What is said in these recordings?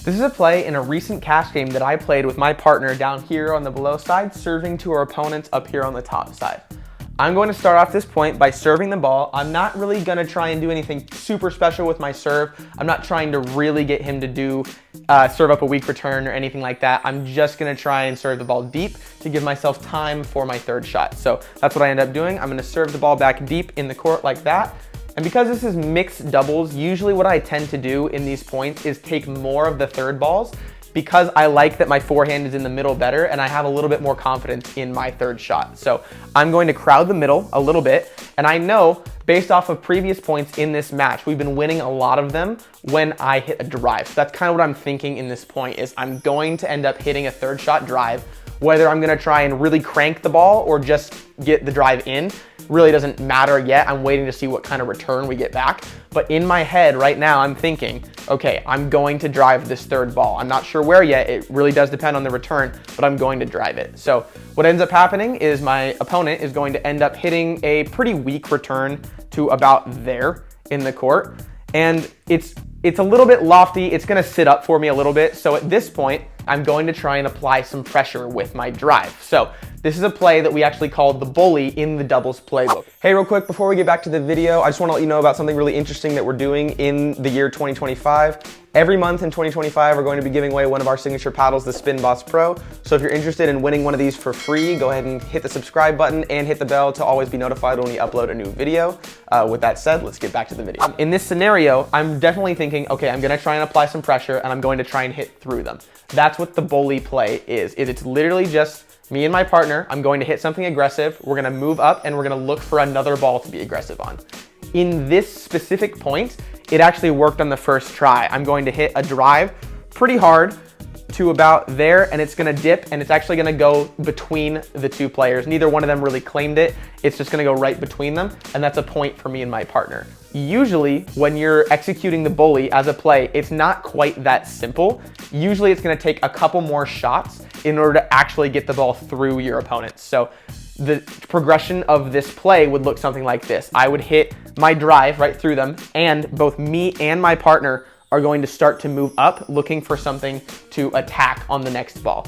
This is a play in a recent cash game that I played with my partner down here on the below side, serving to our opponents up here on the top side. I'm going to start off this point by serving the ball. I'm not really going to try and do anything super special with my serve. I'm not trying to really get him to do serve up a weak return or anything like that. I'm just going to try and serve the ball deep to give myself time for my third shot. So that's what I end up doing. I'm going to serve the ball back deep in the court like that. And because this is mixed doubles, usually what I tend to do in these points is take more of the third balls because I like that my forehand is in the middle better and I have a little bit more confidence in my third shot. So I'm going to crowd the middle a little bit, and I know based off of previous points in this match, we've been winning a lot of them when I hit a drive. So that's kind of what I'm thinking in this point is I'm going to end up hitting a third shot drive. Whether I'm gonna try and really crank the ball or just get the drive in really doesn't matter yet. I'm waiting to see what kind of return we get back. But in my head right now, I'm thinking, okay, I'm going to drive this third ball. I'm not sure where yet. It really does depend on the return, but I'm going to drive it. So what ends up happening is my opponent is going to end up hitting a pretty weak return to about there in the court. And it's a little bit lofty. It's gonna sit up for me a little bit. So at this point, I'm going to try and apply some pressure with my drive. So this is a play that we actually called the bully in the Doubles Playbook. Hey, real quick, before we get back to the video, I just wanna let you know about something really interesting that we're doing in the year 2025. Every month in 2025, we're going to be giving away one of our signature paddles, the Spin Boss Pro. So if you're interested in winning one of these for free, go ahead and hit the subscribe button and hit the bell to always be notified when we upload a new video. With that said, let's get back to the video. In this scenario, I'm definitely thinking, okay, I'm gonna try and apply some pressure and I'm going to try and hit through them. That's what the bully play is. It's literally just me and my partner. I'm going to hit something aggressive. We're gonna move up and we're gonna look for another ball to be aggressive on. In this specific point, it actually worked on the first try. I'm going to hit a drive pretty hard to about there, and it's gonna dip, and it's actually gonna go between the two players. Neither one of them really claimed it. It's just gonna go right between them, and that's a point for me and my partner. Usually, when you're executing the bully as a play, it's not quite that simple. Usually, it's gonna take a couple more shots in order to actually get the ball through your opponent. So the progression of this play would look something like this. I would hit my drive right through them, and both me and my partner are going to start to move up, looking for something to attack on the next ball.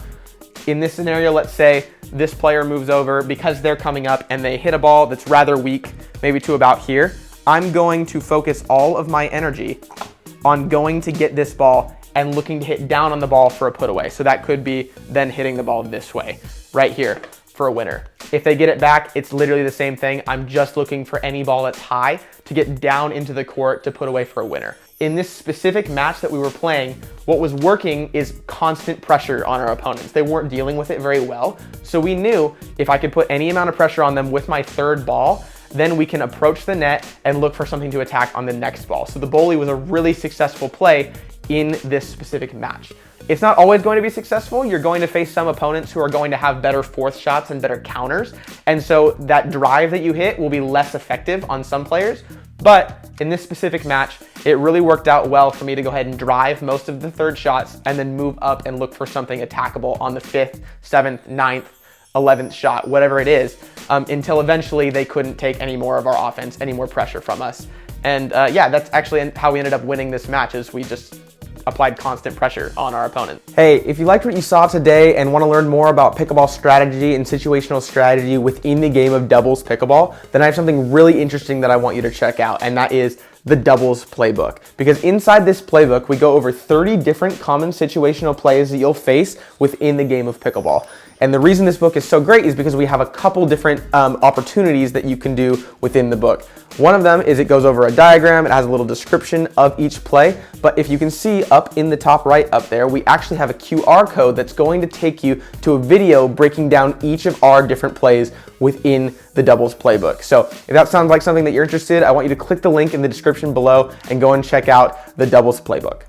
In this scenario, let's say this player moves over because they're coming up and they hit a ball that's rather weak, maybe to about here. I'm going to focus all of my energy on going to get this ball and looking to hit down on the ball for a putaway. So that could be then hitting the ball this way, right here, for a winner. If they get it back, it's literally the same thing. I'm just looking for any ball that's high to get down into the court to put away for a winner. In this specific match that we were playing, what was working is constant pressure on our opponents. They weren't dealing with it very well. So we knew if I could put any amount of pressure on them with my third ball, then we can approach the net and look for something to attack on the next ball. So the bully was a really successful play in this specific match. It's not always going to be successful. You're going to face some opponents who are going to have better fourth shots and better counters. And so that drive that you hit will be less effective on some players. But in this specific match, it really worked out well for me to go ahead and drive most of the third shots and then move up and look for something attackable on the 5th, 7th, 9th, 11th shot, whatever it is, until eventually they couldn't take any more of our offense, any more pressure from us. And yeah, that's actually how we ended up winning this match, is we just applied constant pressure on our opponent. Hey, if you liked what you saw today and want to learn more about pickleball strategy and situational strategy within the game of doubles pickleball, then I have something really interesting that I want you to check out, and that is the Doubles Playbook. Because inside this playbook, we go over 30 different common situational plays that you'll face within the game of pickleball. And the reason this book is so great is because we have a couple different opportunities that you can do within the book. One of them is it goes over a diagram. It has a little description of each play. But if you can see up in the top right up there, we actually have a QR code that's going to take you to a video breaking down each of our different plays within the Doubles Playbook. So if that sounds like something that you're interested, I want you to click the link in the description below and go and check out the Doubles Playbook.